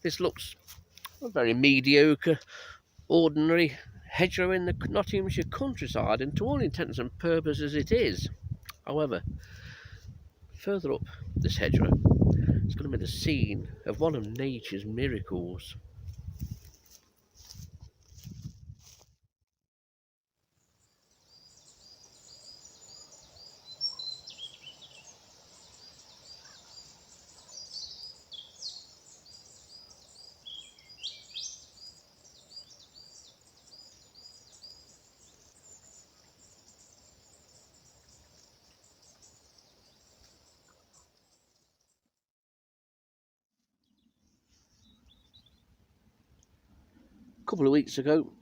This looks a very mediocre, ordinary hedgerow in the Nottinghamshire countryside, and to all intents and purposes it is. However, further up this hedgerow, it's going to be the scene of one of nature's miracles. A couple of weeks ago,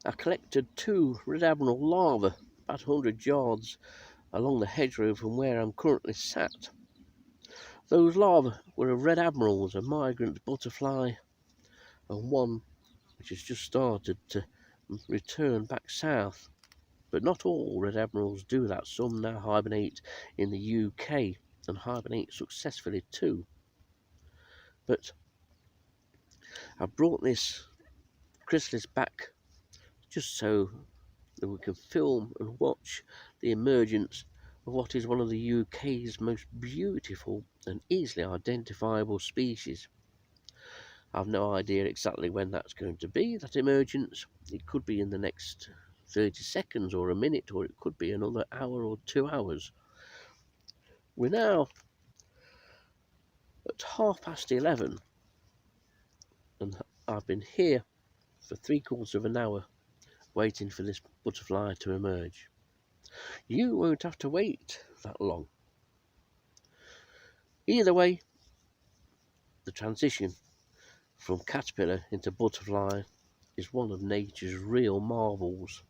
I collected 2 Red Admiral larvae about 100 yards along the hedgerow from where I'm currently sat. Those larvae were of Red Admirals, a migrant butterfly, and one which has just started to return back south. But not all Red Admirals do that. Some now hibernate in the UK and hibernate successfully too. But I brought this chrysalis back just so that we can film and watch the emergence of what is one of the UK's most beautiful and easily identifiable species. I've no idea exactly when that's going to be, that emergence. It could be in the next 30 seconds or a minute, or it could be another hour or 2 hours. We're now at 11:30, and I've been here for 3/4 of an hour waiting for this butterfly to emerge. You won't have to wait that long. Either way, the transition from caterpillar into butterfly is one of nature's real marvels.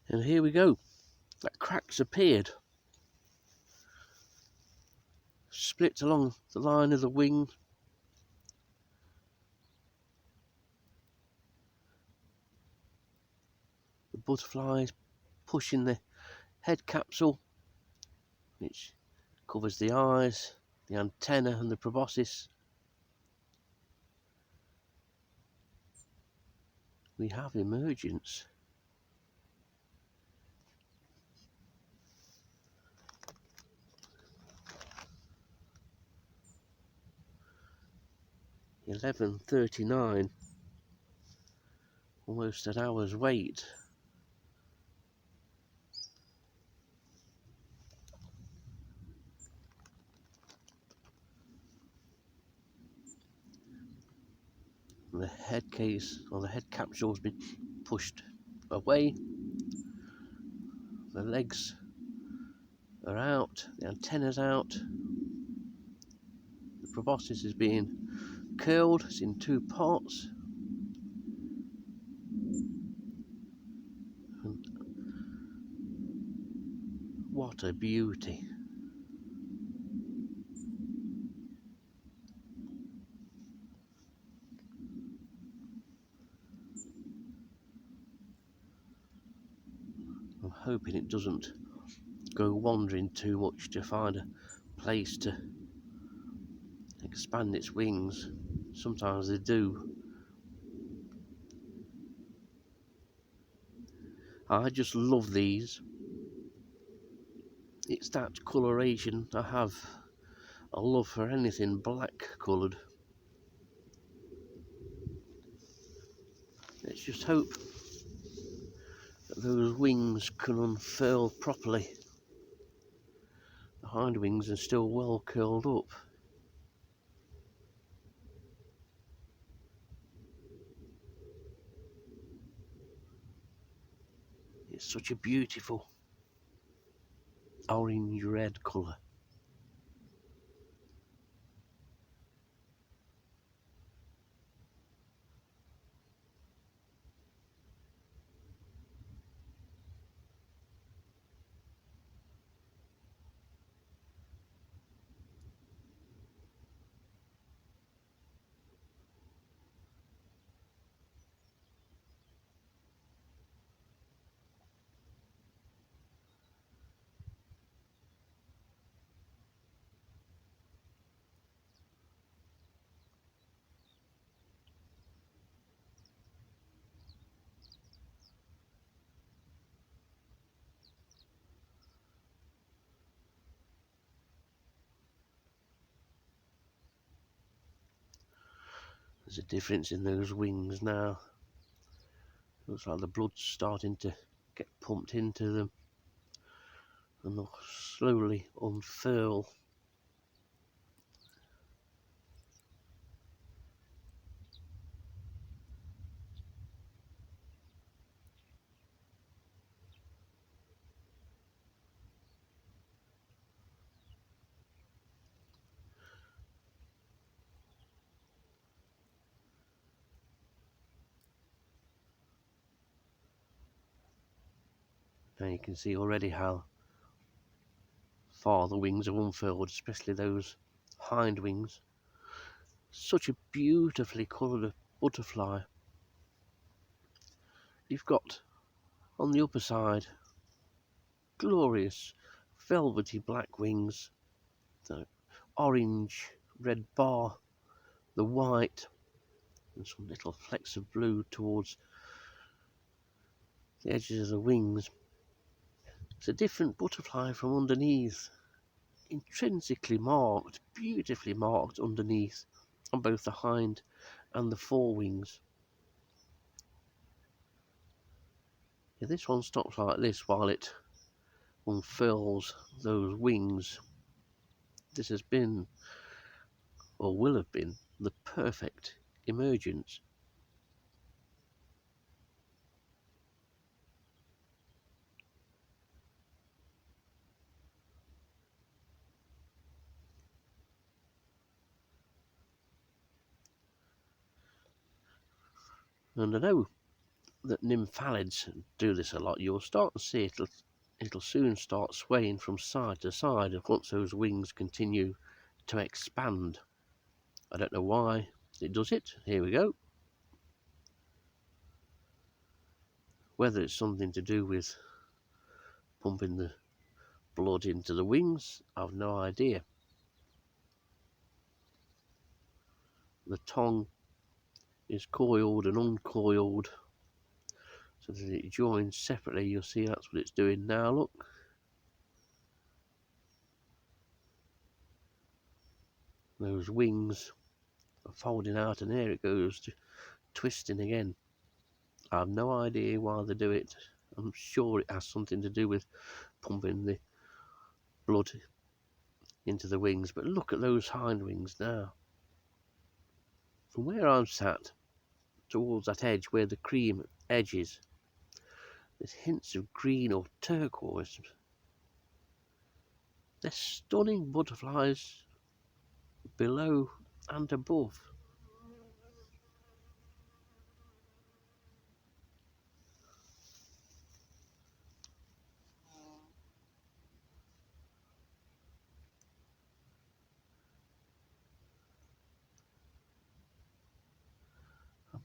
And here we go. That crack's appeared. Split along the line of the wing. The butterfly is pushing the head capsule, which covers the eyes, the antenna and the proboscis. We have emergence. (11:39), almost an hour's wait. The head case or the head capsule has been pushed away. The legs are out, the antenna's out. The proboscis is being curled. It's in 2 parts. And what a beauty. I'm hoping it doesn't go wandering too much to find a place to expand its wings. Sometimes they do. I just love these. It's that coloration. I have a love for anything black coloured. Let's just hope that those wings can unfurl properly. The hind wings are still well curled up. It's such a beautiful orange red colour. There's a difference in those wings now. Looks like the blood's starting to get pumped into them and they'll slowly unfurl. Now you can see already how far the wings have unfurled, especially those hind wings. Such a beautifully coloured butterfly. You've got on the upper side glorious velvety black wings, the orange red bar, the white, and some little flecks of blue towards the edges of the wings. It's a different butterfly from underneath, intrinsically marked, beautifully marked underneath on both the hind and the forewings. Yeah, this one stops like this while it unfurls those wings. This has been, or will have been, the perfect emergence. And I know that nymphalids do this a lot. You'll start to see it'll soon start swaying from side to side once those wings continue to expand. I don't know why it does it. Here we go. Whether it's something to do with pumping the blood into the wings, I've no idea. The tongue is coiled and uncoiled so that it joins separately. You'll see that's what it's doing now, look. Those wings are folding out and there it goes, twisting again. I have no idea why they do it. I'm sure it has something to do with pumping the blood into the wings, but look at those hind wings now. From where I'm sat, towards that edge where the cream edge is, there's hints of green or turquoise. They're stunning butterflies below and above.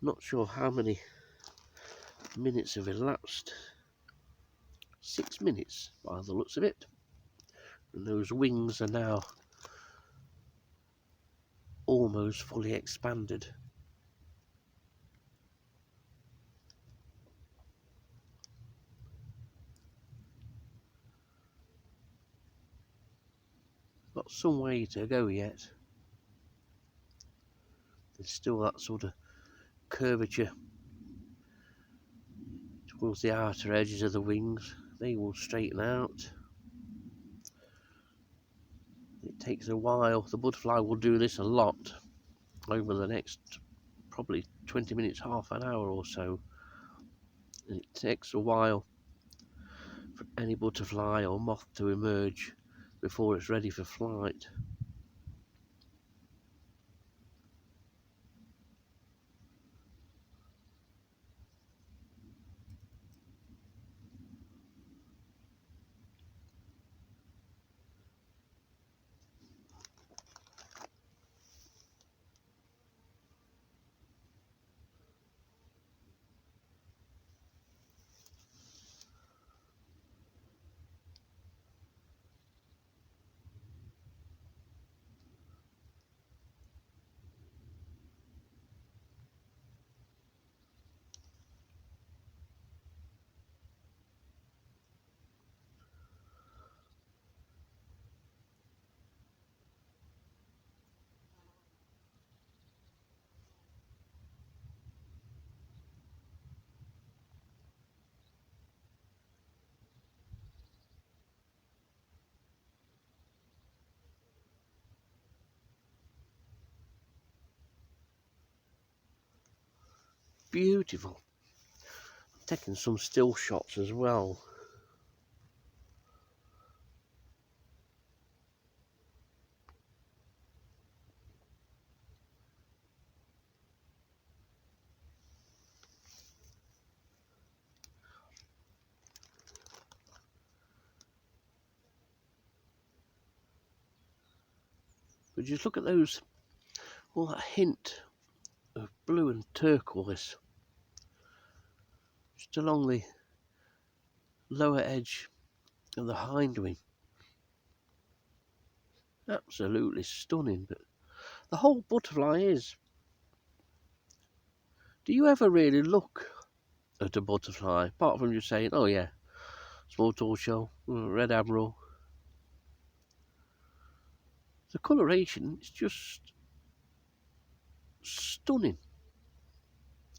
I'm not sure how many minutes have elapsed. 6 minutes by the looks of it. And those wings are now almost fully expanded. Got some way to go yet. There's still that sort of curvature towards the outer edges of the wings. They will straighten out. It takes a while. The butterfly will do this a lot over the next probably 20 minutes, half an hour or so. And it takes a while for any butterfly or moth to emerge before it's ready for flight. beautiful. I'm taking some still shots as well. But just look at those, all that hint of blue and turquoise just along the lower edge of the hindwing. Absolutely stunning. But the whole butterfly is. Do you ever really look at a butterfly apart from just saying, oh yeah, small tortoise, Red Admiral? The coloration is just stunning.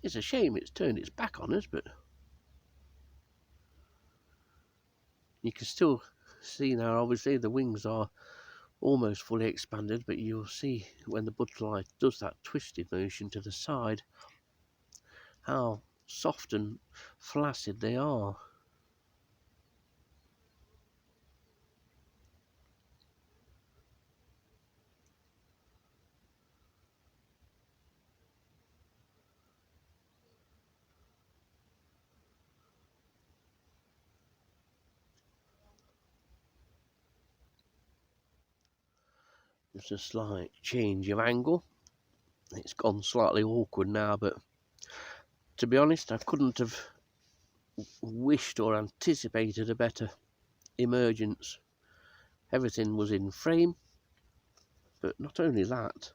It's a shame it's turned its back on us, but you can still see now, obviously the wings are almost fully expanded, but you'll see when the butterfly does that twisted motion to the side how soft and flaccid they are. Just a slight change of angle. It's gone slightly awkward now, but to be honest, I couldn't have wished or anticipated a better emergence. Everything was in frame, but not only that,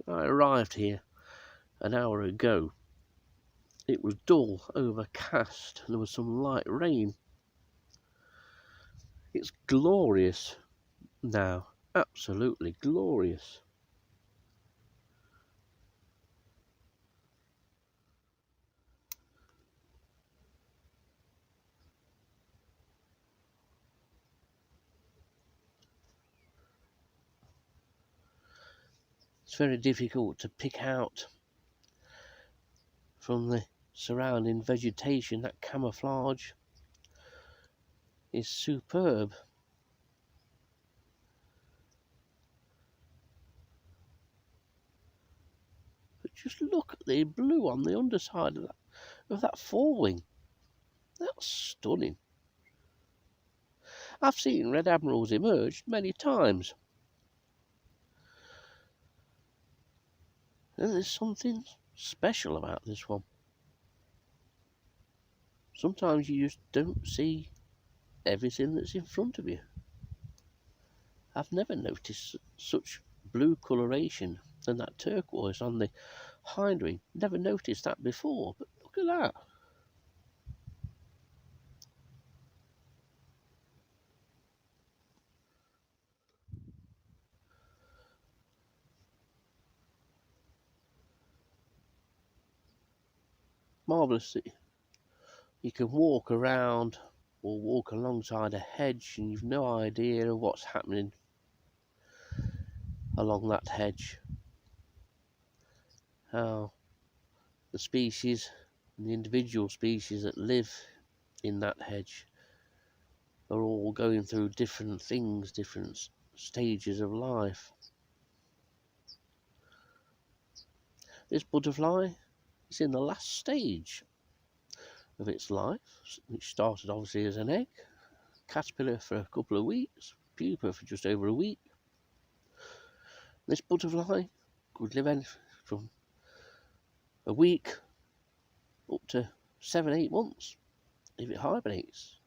I arrived here an hour ago. It was dull, overcast, and there was some light rain. It's glorious now, absolutely glorious. It's very difficult to pick out from the surrounding vegetation. That camouflage is superb. But just look at the blue on the underside of that forewing. That's stunning. I've seen Red Admirals emerge many times, and there's something special about this one. Sometimes you just don't see everything that's in front of you. I've never noticed such blue coloration and that turquoise on the hindwing. Never noticed that before, but look at that. Marvellous. You can walk around or walk alongside a hedge and you've no idea of what's happening along that hedge. How the species and the individual species that live in that hedge are all going through different things, different stages of life. This butterfly is in the last stage of its life, which started obviously as an egg, caterpillar for a couple of weeks, pupa for just over a week. This butterfly could live from a week up to 7-8 months if it hibernates.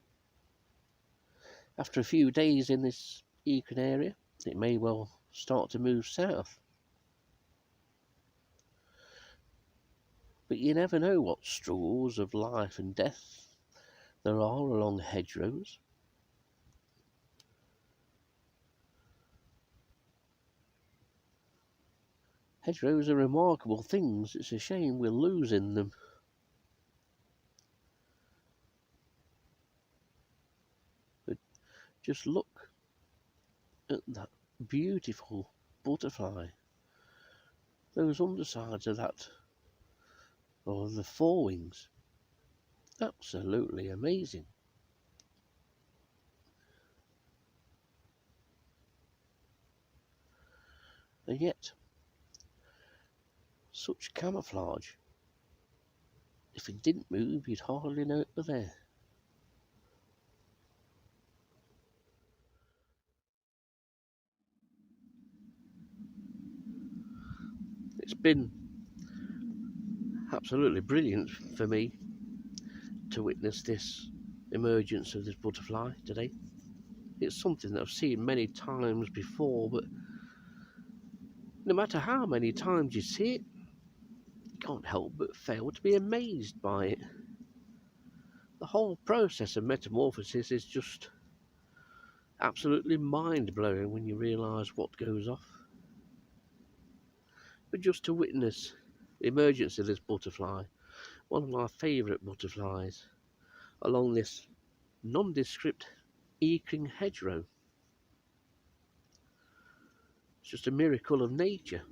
After a few days in this econ area, it may well start to move south. But you never know what struggles of life and death there are along hedgerows. Hedgerows are remarkable things. It's a shame we're losing them. But just look at that beautiful butterfly. Those undersides of that or the forewings. Absolutely amazing. And yet, such camouflage. If it didn't move, you'd hardly know it was there. It's been absolutely brilliant for me to witness this emergence of this butterfly today. It's something that I've seen many times before, but no matter how many times you see it, you can't help but fail to be amazed by it. The whole process of metamorphosis is just absolutely mind-blowing when you realise what goes off. But just to witness the emergence of this butterfly, one of my favourite butterflies, along this nondescript eking hedgerow. It's just a miracle of nature.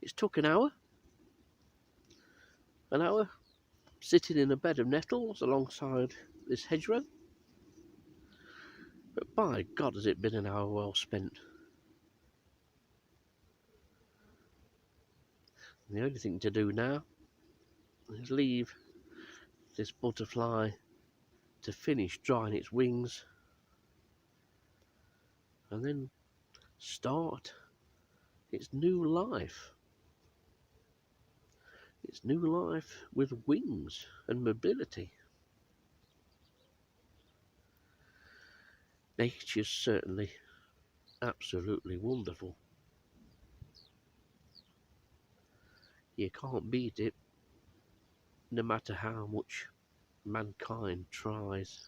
It's took an hour sitting in a bed of nettles alongside this hedgerow. But by God, has it been an hour well spent. And the only thing to do now is leave this butterfly to finish drying its wings and then start its new life. Its new life with wings and mobility. Nature's certainly absolutely wonderful. You can't beat it, no matter how much mankind tries.